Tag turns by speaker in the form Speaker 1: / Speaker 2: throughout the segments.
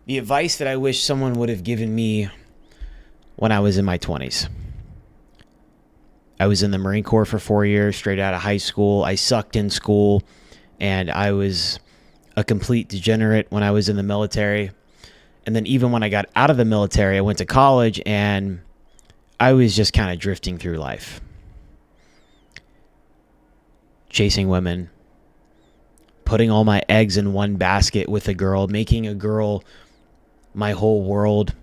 Speaker 1: The advice that I wish someone would have given me when I was in my 20s. I was in the Marine Corps for 4 years, straight out of high school. I sucked in school, and I was a complete degenerate when I was in the military. And then even when I got out of the military, I went to college, and I was just kind of drifting through life. Chasing women, putting all my eggs in one basket with a girl, making a girl my whole world,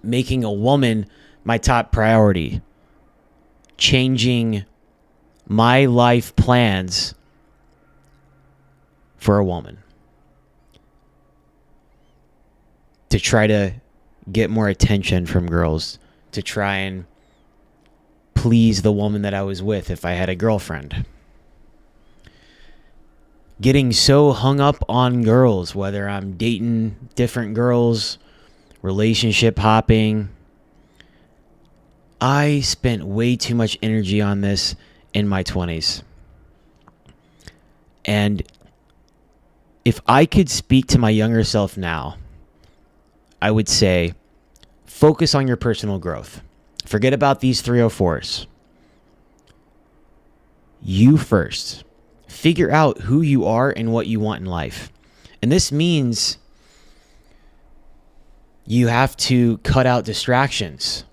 Speaker 1: making a woman my top priority, changing my life plans for a woman to try to get more attention from girls, to try and please the woman that I was with if I had a girlfriend. Getting so hung up on girls, whether I'm dating different girls, relationship hopping. I spent way too much energy on this in my 20s. And if I could speak to my younger self now, I would say, focus on your personal growth. Forget about these 304s. You first. Figure out who you are and what you want in life. And this means you have to cut out distractions.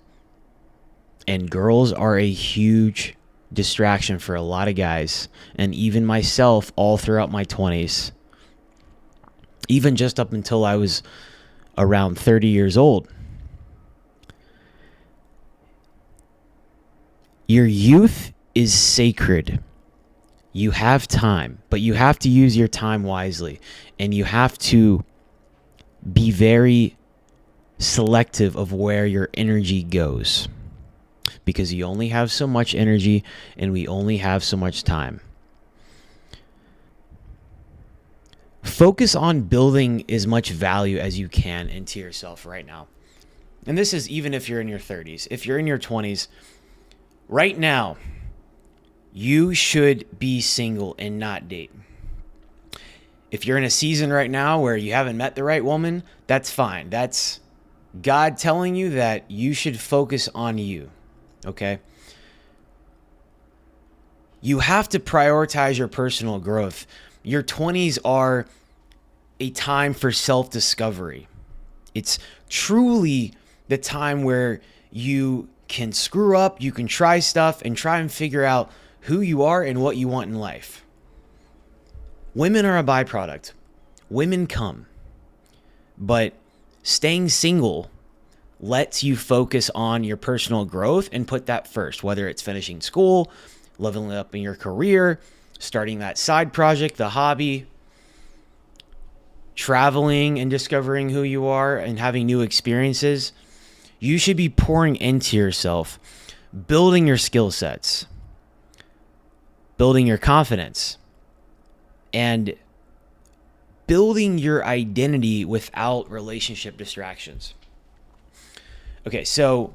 Speaker 1: And girls are a huge distraction for a lot of guys. And even myself, all throughout my 20s. Even just up until I was around 30 years old. Your youth is sacred. You have time, but you have to use your time wisely. And you have to be very selective of where your energy goes. Because you only have so much energy and we only have so much time. Focus on building as much value as you can into yourself right now. And this is even if you're in your 30s. If you're in your 20s, right now, you should be single and not date. If you're in a season right now where you haven't met the right woman, that's fine. That's God telling you that you should focus on you. Okay? You have to prioritize your personal growth. Your 20s are a time for self-discovery. It's truly the time where you can screw up, you can try stuff, and try and figure out who you are and what you want in life. Women are a byproduct. Women come. But staying single lets you focus on your personal growth and put that first, whether it's finishing school, leveling up in your career, starting that side project, the hobby, traveling and discovering who you are and having new experiences. You should be pouring into yourself, building your skill sets, building your confidence, and building your identity without relationship distractions. Okay, so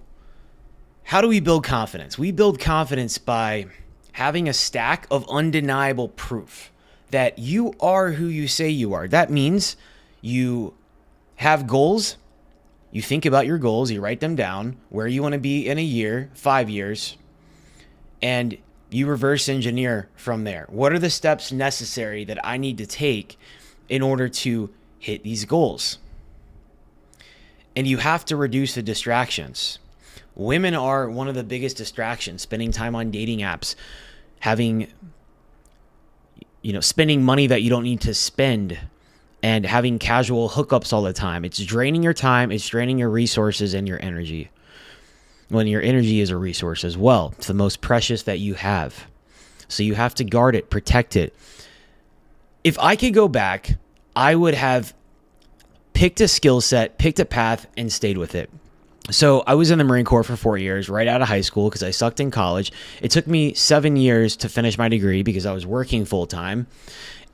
Speaker 1: how do we build confidence? We build confidence by having a stack of undeniable proof that you are who you say you are. That means you have goals. You think about your goals. You write them down, where you want to be in a year, 5 years, and you reverse engineer from there. What are the steps necessary that I need to take in order to hit these goals? And you have to reduce the distractions. Women are one of the biggest distractions, spending time on dating apps, spending money that you don't need to spend, and having casual hookups all the time. It's draining your time, it's draining your resources and your energy. When your energy is a resource as well. It's the most precious that you have. So you have to guard it, protect it. If I could go back, I would have picked a skill set, picked a path, and stayed with it. So I was in the Marine Corps for 4 years, right out of high school, because I sucked in college. It took me 7 years to finish my degree because I was working full time.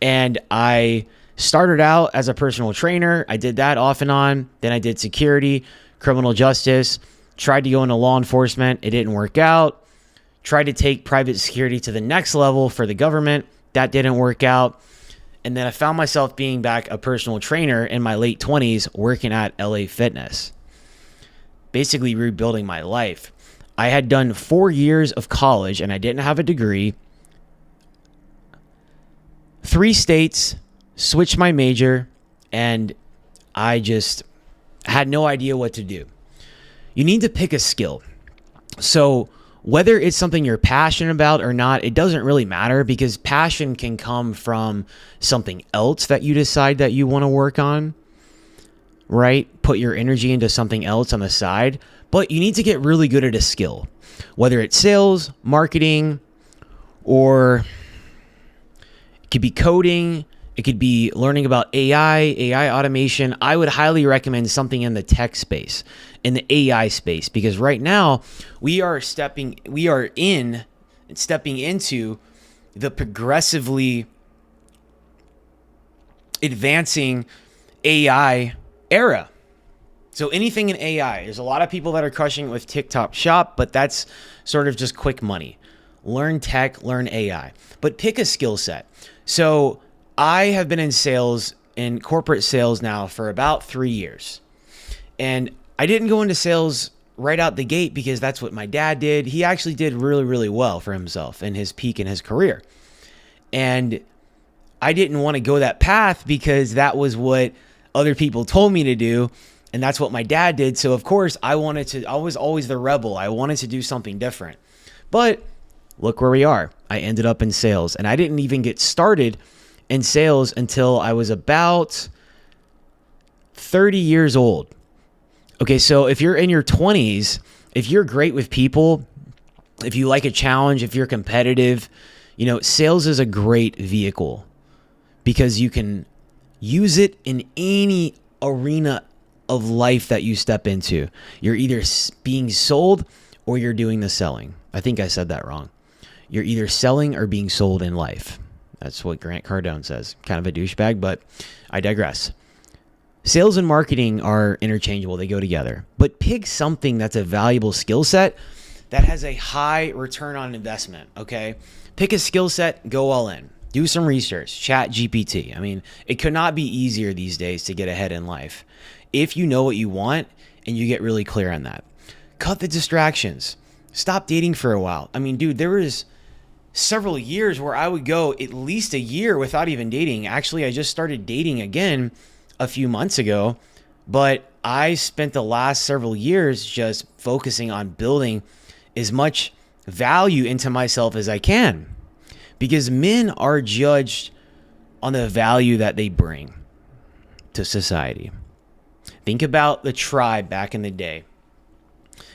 Speaker 1: And I started out as a personal trainer. I did that off and on. Then I did security, criminal justice, tried to go into law enforcement. It didn't work out. Tried to take private security to the next level for the government. That didn't work out. And then I found myself being back a personal trainer in my late 20s working at LA Fitness, basically rebuilding my life. I had done 4 years of college and I didn't have a degree. 3 states, switched my major, and I just had no idea what to do. You need to pick a skill. So whether it's something you're passionate about or not, it doesn't really matter, because passion can come from something else that you decide that you want to work on, right? Put your energy into something else on the side, but you need to get really good at a skill, whether it's sales, marketing, or it could be coding. It could be learning about AI automation. I would highly recommend something in the tech space, in the AI space, because right now we are stepping into the progressively advancing AI era. So anything in AI, there's a lot of people that are crushing it with TikTok Shop, but that's sort of just quick money. Learn tech, learn AI, but pick a skill set. So I have been in sales, in corporate sales now for about 3 years. And I didn't go into sales right out the gate because that's what my dad did. He actually did really, really well for himself in his peak in his career. And I didn't want to go that path because that was what other people told me to do. And that's what my dad did. So of course I was always the rebel. I wanted to do something different. But look where we are. I ended up in sales, and I didn't even get started in sales until I was about 30 years old. Okay, so if you're in your 20s, if you're great with people, if you like a challenge, if you're competitive, sales is a great vehicle because you can use it in any arena of life that you step into. You're either being sold or you're doing the selling. I think I said that wrong. You're either selling or being sold in life. That's what Grant Cardone says. Kind of a douchebag, but I digress. Sales and marketing are interchangeable. They go together. But pick something that's a valuable skill set that has a high return on investment, okay? Pick a skill set, go all in. Do some research, chat GPT. I mean, it could not be easier these days to get ahead in life if you know what you want and you get really clear on that. Cut the distractions. Stop dating for a while. I mean, dude, there was several years where I would go at least a year without even dating. Actually, I just started dating again a few months ago, but I spent the last several years just focusing on building as much value into myself as I can, because men are judged on the value that they bring to society. Think about the tribe back in the day.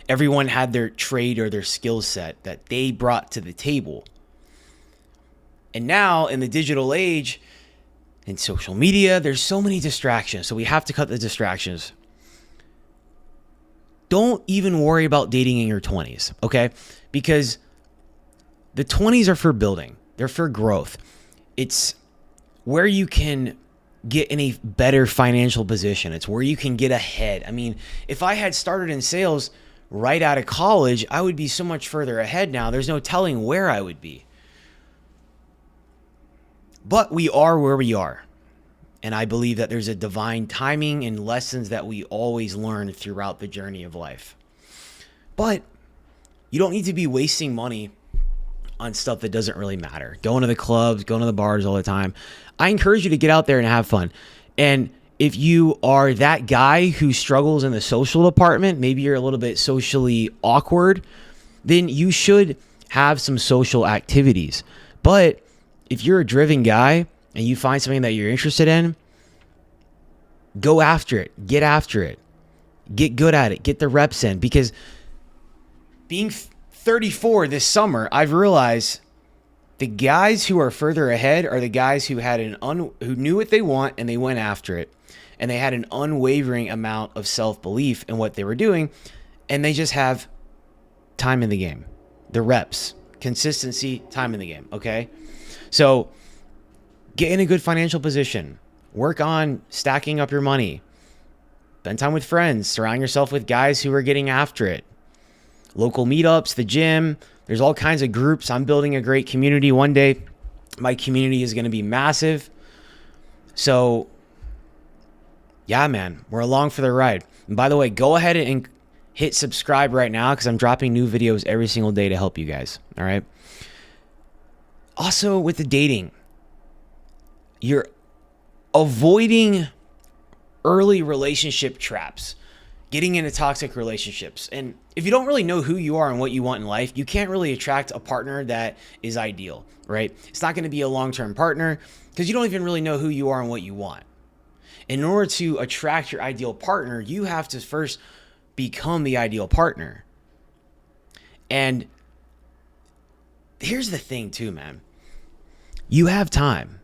Speaker 1: Everyone had their trade or their skill set that they brought to the table. And now in the digital age, in social media, there's so many distractions. So we have to cut the distractions. Don't even worry about dating in your 20s, okay? Because the 20s are for building. They're for growth. It's where you can get in a better financial position. It's where you can get ahead. I mean, if I had started in sales right out of college, I would be so much further ahead now. There's no telling where I would be. But we are where we are. And I believe that there's a divine timing and lessons that we always learn throughout the journey of life. But you don't need to be wasting money on stuff that doesn't really matter. Going to the clubs, going to the bars all the time. I encourage you to get out there and have fun. And if you are that guy who struggles in the social department, maybe you're a little bit socially awkward, then you should have some social activities. But if you're a driven guy and you find something that you're interested in, go after it. Get after it. Get good at it. Get the reps in. Because being 34 this summer, I've realized the guys who are further ahead are the guys who had who knew what they want and they went after it. And they had an unwavering amount of self-belief in what they were doing. And they just have time in the game. The reps, consistency, time in the game. Okay? So get in a good financial position. Work on stacking up your money. Spend time with friends. Surround yourself with guys who are getting after it. Local meetups, the gym. There's all kinds of groups. I'm building a great community. One day, my community is going to be massive. So, yeah, man, we're along for the ride. And by the way, go ahead and hit subscribe right now because I'm dropping new videos every single day to help you guys. All right. Also, with the dating, you're avoiding early relationship traps, getting into toxic relationships. And if you don't really know who you are and what you want in life, you can't really attract a partner that is ideal, right? It's not going to be a long-term partner because you don't even really know who you are and what you want. In order to attract your ideal partner, you have to first become the ideal partner. And here's the thing too, man. You have time,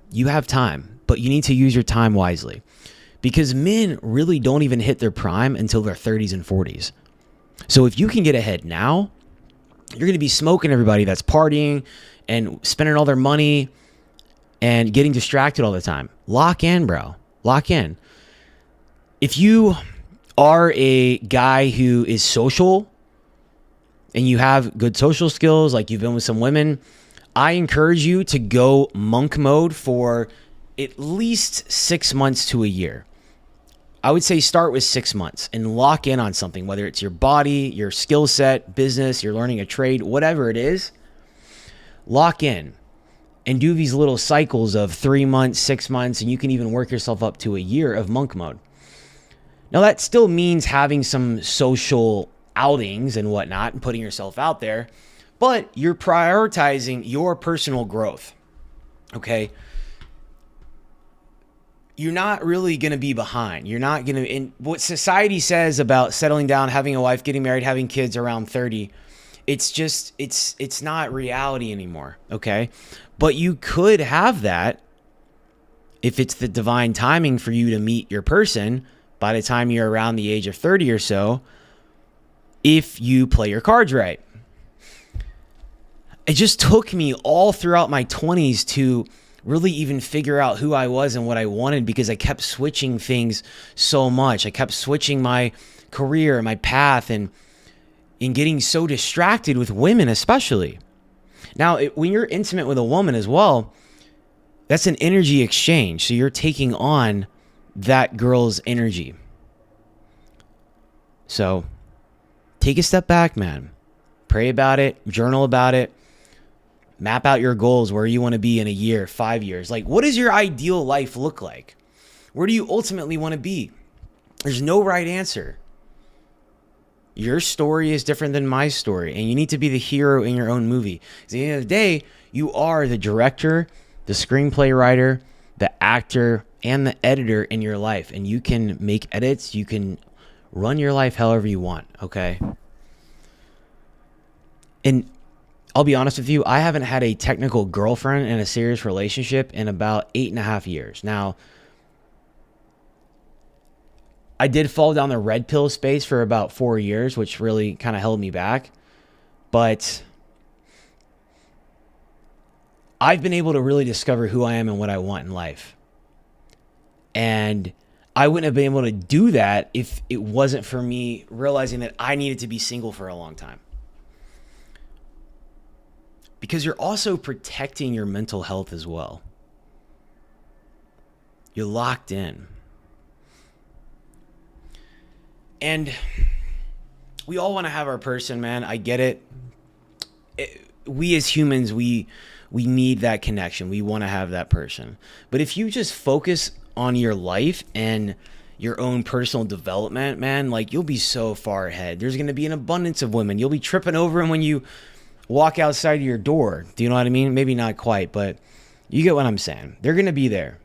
Speaker 1: but you need to use your time wisely. Because men really don't even hit their prime until their 30s and 40s. So if you can get ahead now, you're going to be smoking everybody that's partying and spending all their money and getting distracted all the time. Lock in, bro. Lock in. If you are a guy who is social and you have good social skills, like you've been with some women, I encourage you to go monk mode for at least 6 months to a year. I would say start with 6 months and lock in on something, whether it's your body, your skill set, business, you're learning a trade, whatever it is. Lock in and do these little cycles of 3 months, 6 months, and you can even work yourself up to a year of monk mode. Now, that still means having some social outings and whatnot and putting yourself out there, but you're prioritizing your personal growth, okay? You're not really going to be behind. You're not going to, and what society says about settling down, having a wife, getting married, having kids around 30, it's just, it's not reality anymore. Okay. But you could have that if it's the divine timing for you to meet your person by the time you're around the age of 30 or so, if you play your cards right. It just took me all throughout my 20s to really even figure out who I was and what I wanted because I kept switching things so much. I kept switching my career, my path, and getting so distracted with women especially. Now, when you're intimate with a woman as well, that's an energy exchange. So you're taking on that girl's energy. So take a step back, man. Pray about it, journal about it. Map out your goals, where you want to be in a year, 5 years. Like, what does your ideal life look like? Where do you ultimately want to be? There's no right answer. Your story is different than my story, and you need to be the hero in your own movie. At the end of the day, you are the director, the screenplay writer, the actor, and the editor in your life. And you can make edits. You can run your life however you want, okay? And I'll be honest with you, I haven't had a technical girlfriend in a serious relationship in about 8.5 years. Now, I did fall down the red pill space for about 4 years, which really kind of held me back. But I've been able to really discover who I am and what I want in life. And I wouldn't have been able to do that if it wasn't for me realizing that I needed to be single for a long time. Because you're also protecting your mental health as well. You're locked in. And we all want to have our person, man. I get it. We as humans, we need that connection. We want to have that person. But if you just focus on your life and your own personal development, man, like you'll be so far ahead. There's going to be an abundance of women. You'll be tripping over them when you walk outside of your door. Do you know what I mean? Maybe not quite, but you get what I'm saying. They're going to be there.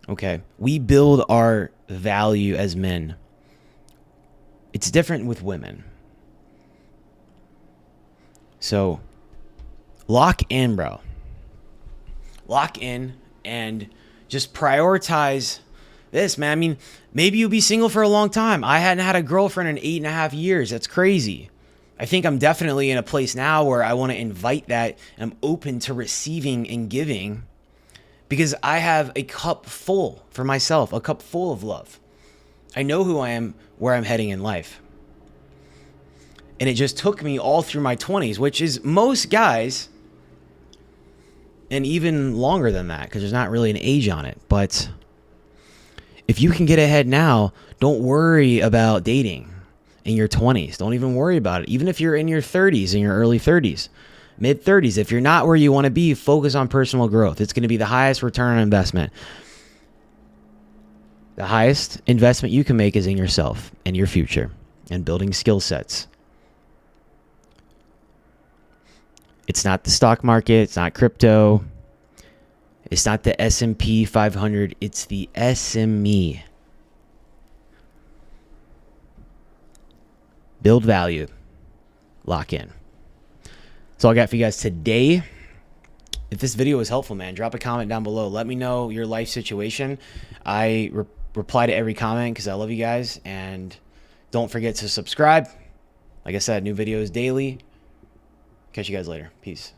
Speaker 1: Okay. We build our value as men. It's different with women. So lock in, bro. Lock in and just prioritize this, man. I mean, maybe you'll be single for a long time. I hadn't had a girlfriend in 8.5 years. That's crazy. I think I'm definitely in a place now where I want to invite that. And I'm open to receiving and giving because I have a cup full for myself, a cup full of love. I know who I am, where I'm heading in life. And it just took me all through my 20s, which is most guys, and even longer than that because there's not really an age on it. But If you can get ahead now, don't worry about dating in your 20s. Don't even worry about it. Even if you're in your 30s, in your early 30s, mid 30s, if you're not where you want to be, focus on personal growth. It's going to be the highest return on investment. The highest investment you can make is in yourself and your future and building skill sets. It's not the stock market. It's not crypto. It's not the S&P 500. It's the SME. Build value. Lock in. That's all I got for you guys today. If this video was helpful, man, drop a comment down below. Let me know your life situation. I reply to every comment because I love you guys. And don't forget to subscribe. Like I said, new videos daily. Catch you guys later. Peace.